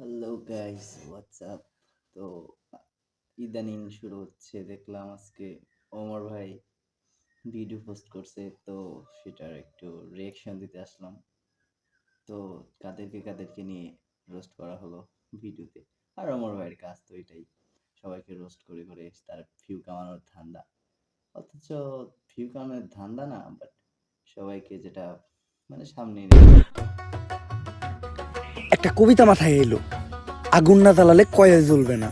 Hello guys, WhatsApp. তো ইদানিং শুরু হচ্ছে, দেখলাম আজকে ওমর ভাই ভিডিও পোস্ট করছে, তো সেটার একটু রিয়াকশন দিতে আসলাম। তো কাদেরকে কাদেরকে নিয়ে রোস্ট করা হলো ভিডিওতে, আর ওমর ভাইয়ের কাজ তো এটাই, সবাইকে রোস্ট করে করে তার ভিউ কামানোর ধান্দা। অথচ ভিউ কামানোর ধান্দা না, বাট সবাইকে যেটা মানে সামনে এনে একটা কবিতা মাথায় এলো, আগুন না জ্বালালে কয়েল জ্বলবে না,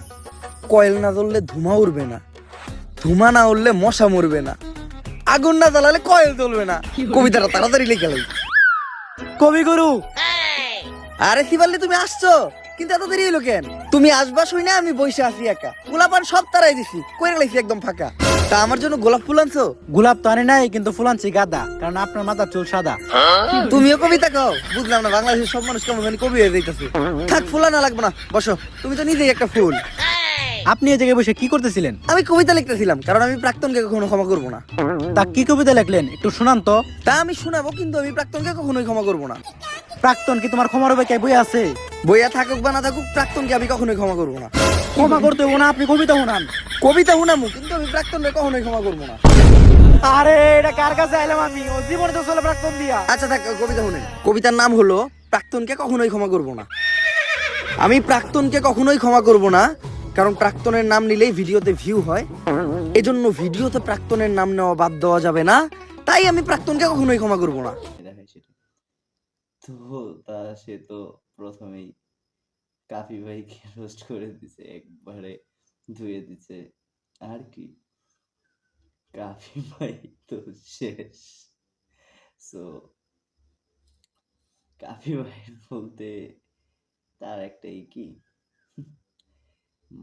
কয়েল না জ্বললে ধুমা উড়বে না, ধুমা না উড়লে মশা মরবে না, আগুন না জ্বালালে কয়েল জ্বলবে না। কবিতাটা তাড়াতাড়ি লিখে লাই। কবিগুরু, আরে শিবাল্লি তুমি আসছো, কিন্তু এত দেরি হলো কেন? তুমি আসবা শুই না আমি বসে আছি একা, গোলাপান সব তারাই দিছি, কইরা লাইছি একদম ফাঁকা। তা আমার জন্য গোলাপ ফুল আনছো? গোলাপ তো আনে নাই, কিন্তু ফুল আনছি গাদা, কারণ আপনার মাথার চুল সাদা। তুমিও কবিতা কও? বুঝলাম না, বাংলাদেশের সব মানুষ কেমন জানি কবি হয়ে যাইতেছে। থাক, ফুল আনা লাগবে না, বসো, তুমি তো নিজেই একটা ফুল। আপনি এই জায়গায় বসে কি করতেছিলেন? আমি কবিতা লিখতেছিলাম, কারণ আমি প্রাক্তনকে কখনো ক্ষমা করবো না। তা কি কবিতা লিখলেন, একটু শোনান তো। তা আমি শোনাবো, কিন্তু আমি প্রাক্তনকে কখনোই ক্ষমা করবো না। প্রাক্তন কি তোমার ক্ষমার হবে কে বই আছে? বইয়া থাকুক বা না থাকুক, প্রাক্তনকে আমি কখনোই ক্ষমা করবো না। ক্ষমা করতে হবো না, আপনি কবিতা শোনান। কবিতা শুনামু, কিন্তু আমি প্রাক্তনকে কখনোই ক্ষমা করবো না। আরে এটা কার কাছে আইলাম আমি? ও জীবনে তো চলে প্রাক্তন দিয়া। আচ্ছা থাক, কবিতা শুনেন। কবিতার নাম হলো প্রাক্তনকে কখনোই ক্ষমা করবো না। আমি প্রাক্তনকে কখনোই ক্ষমা করবো না, কারণ প্রাক্তনের নাম নিলেই ভিডিওতে ভিউ হয়। এজন্য ভিডিওতে প্রাক্তনের নাম নেওয়া বাদ দেওয়া যাবে না, তাই আমি প্রাক্তনকে কখনোই ক্ষমা করবো না। দেখায় সেটা। তো সে তো প্রথমেই কাফি ভাইকে রোস্ট করে দিছে, একবারে ধুয়ে দিছে। আর কি, কাফি ভাই তো শেষ। সো কাফি ভাই বলতে তার একটাই কি,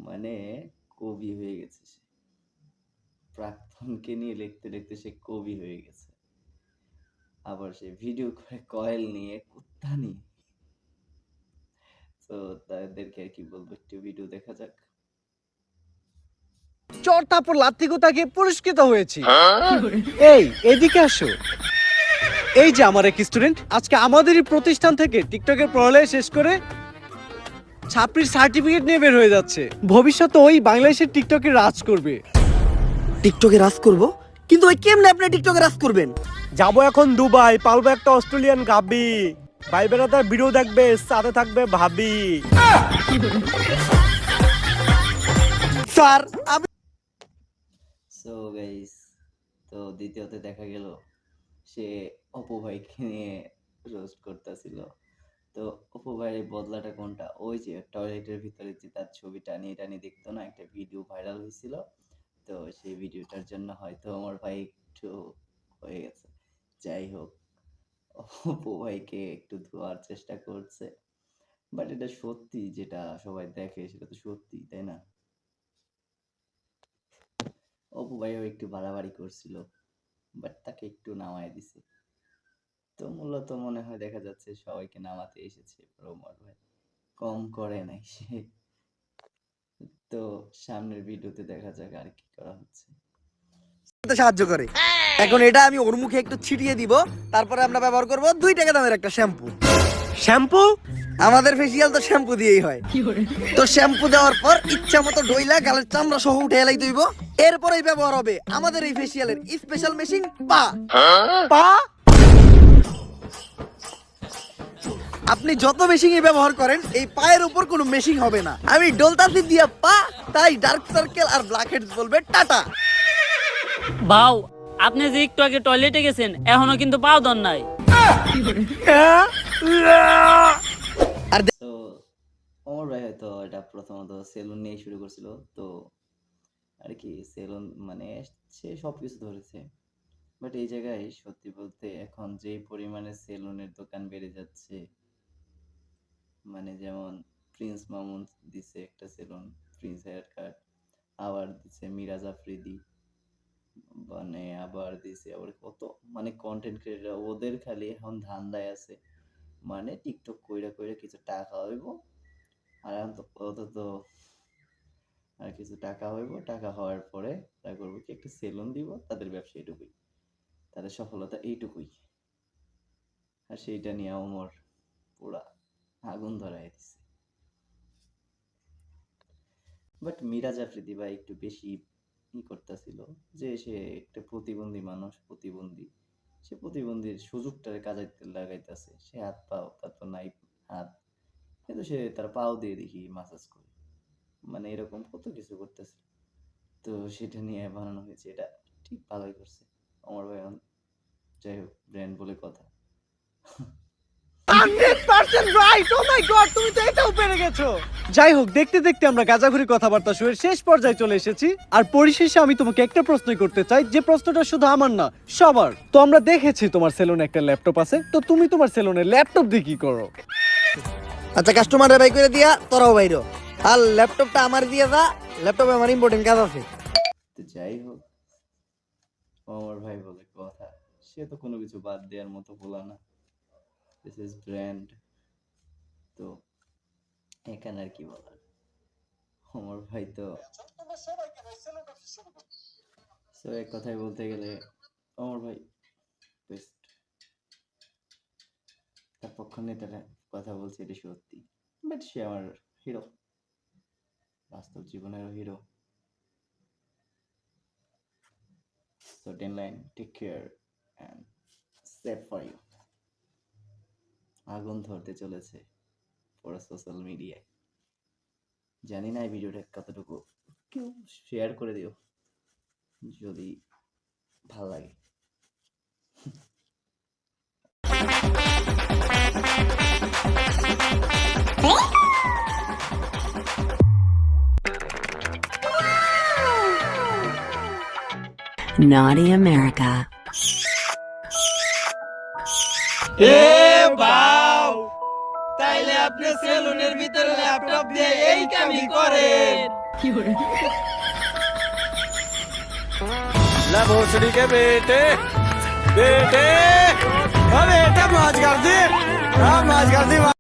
মানে কবি হয়ে গেছে সে। প্রাক্তনকে নিয়ে লিখতে লিখতে সে কবি হয়ে গেছে। আবার সে ভিডিও করে কয়েল নিয়ে, কুত্তা নিয়ে। তো তাদেরকে আর কি বলবো, একটু ভিডিও দেখা যাক। চর তারপর লাত্তি গুতাকে পুরস্কৃত হয়েছি। এই এদিকে আসো। এই যে আমার এক স্টুডেন্ট আজকে আমাদেরই প্রতিষ্ঠান থেকে টিকটকের পড়ালেখা শেষ করে ছাত্রীর সার্টিফিকেট নিয়ে বের হয়ে যাচ্ছে। ভবিষ্যতে ওই বাংলাদেশের টিকটকে রাজ করবে। টিকটকে রাজ করবো? কিন্তু ওই কেমনে আপনি টিকটকে রাজ করবেন? যাবো এখন দুবাই, পালবো একটা অস্ট্রেলিয়ান গাবি, ভাই বেড়াতার ভিডিও দেখবে, সাথে থাকবে ভাবি। স্যার আমি সো গাইস, তো দ্বিতীয়তে দেখা গেল সে অপু ভাইকে নিয়ে রোস্ট করতেছিল। তো অপু ভাইয়ের বদলাটা কোনটা, ওই যে টয়লেটের ভিতরে যে তার ছবি টানিয়ে টানিয়ে দেখতো না, একটা ভিডিও ভাইরাল হয়েছিল। তো সেই ভিডিওটার জন্য হয়তো আমার ভাই একটু হয়ে গেছে। যাই হোক, অপু ভাইকে একটু ধোয়ার চেষ্টা করছে, বাট এটা সত্যি, যেটা সবাই দেখে সেটা তো সত্যি, তাই না? অপু ভাইও একটু বাড়াবাড়ি করছিল, বাট তাকে একটু নামায় দিছে। তো মূলত মনে হয় দেখা যাচ্ছে সবাইকে নামাতে এসেছে ওমর ভাই, কম করে নাই সে। তো সামনের ভিডিওতে দেখা যাক আর কি করা হচ্ছে। সাহায্য করে। এখন এটা আমি ওর মুখে একটু ছিটিয়ে দিব, তারপরে আমরা ব্যবহার করব 2 টাকা দামের একটা শ্যাম্পু। শ্যাম্পু? আমাদের ফেসিয়াল তো শ্যাম্পু দিয়েই হয়। তো শ্যাম্পু দেওয়ার পর ইচ্ছা মতো ডইলা গালের চামড়া সহ উঠে এলাই দইব। এরপরেই ব্যবহার হবে আমাদের এই ফেসিয়ালের স্পেশাল মেশিন পা। পা? আপনি যত মেশিনই ব্যবহার করেন, এই পায়ের উপর কোনো মেশিন হবে না। আমি ডলতাছি দিয়া পা, তাই ডার্ক সার্কেল আর ব্ল্যাক হেডস বলবে টাটা। ভাও, আপনি যে একটু আগে টয়লেটে গেছেন এখনো কিন্তু পাও দন নাই। তো ওমর ভাই হয়তো এটা প্রথমত সেলুন নিয়ে শুরু করছিল, তো আর কি সেলুন মানে সে সবকিছু ধরেছে। বাট এই জায়গায় সত্যি বলতে এখন যে পরিমাণে সেলুনের দোকান বেড়ে যাচ্ছে, মানে যেমন প্রিন্স মামুন দিছে একটা সেলুন, প্রিন্স হেয়ার কাট, আবার দিছে মিরাজ আফ্রিদি, মানে আবার দিছে আবার কত, মানে কন্টেন্ট ক্রিয়েটর, ওদের খালি এখন ধান্দায় আছে, মানে টিকটক কইরা কইরা কিছু টাকা হইব, আর এখন তো অত আর কিছু টাকা হইব, টাকা হওয়ার পরে তারা করবো কি, একটা সেলুন দিব, তাদের ব্যবসা এটুকুই, তাদের সফলতা এইটুকুই। আর সেইটা নিয়ে ওমর পুরা আগুন ধরায় দিছে। বাট মিরাজ আফ্রিদি ভাই একটু বেশি করতেছিল, যে সে একটা প্রতিবন্ধী মানুষ, প্রতিবন্ধী, সে প্রতিবন্ধীর সুযোগটারে কাজে লাগাইতেছে। সে হাত পাও, তার তো নাই হাত, কিন্তু সে তার পাও দিয়ে দেখি মাসাজ করে, মানে এরকম কত কিছু করতেছে। তো সেটা নিয়ে বানানো হয়েছে, এটা ঠিক ভালোই করছে অমর ভাই। যাই হোক, ব্র্যান্ড বলে কথা। 100% রাইট। ও মাই গড, তুমি তো এটাও পেরে গেছো। যাই হোক, দেখতে দেখতে আমরা গাজাঘুরি কথাবার্তা শুরুর শেষ পর্যায়ে চলে এসেছি। আর পরিশেষে আমি তোমাকে একটা প্রশ্নই করতে চাই, যে প্রশ্নটা শুধু আমার না, সবার। তো আমরা দেখেছি তোমার সেলুনে একটা ল্যাপটপ আছে, তো তুমি তোমার সেলুনে ল্যাপটপ দিয়ে কি করো? আচ্ছা, কাস্টমারে বাই করে দিয়া তোরাও বাইরো, আর ল্যাপটপটা আমার দিয়ে যা, ল্যাপটপে আমার ইম্পর্টেন্ট কাজ আছে। তো যাই হোক, অমর ভাই বলে কথা, সে তো কোনো কিছু বাদ দেওয়ার মতো বলা না। This is brand. তো এখানে আর কি বলার, অমর ভাই তো সো এক কথায় বলতে গেলে অমর ভাই বেস্ট। তার পক্ষ নিয়ে তারা কথা বলছে, এটা সত্যি, বাট সে আমার হিরো, বাস্তব জীবনেরও hero. So 10 line, take care and safe for you. আগুন ধরতে চলেছে পুরো সোশ্যাল মিডিয়ায়। জানি না এই ভিডিওটা কতটুকু কেউ শেয়ার করে দিও যদি ভালো লাগে। Naughty America. তাইলে আপনি সেলুনের ভিতরে ল্যাপটপ দিয়ে এই কামই করেন? ला भोसड़ी के बेटे बेटे, अबे बेटा मौज कर दी, हाँ मौज कर दी।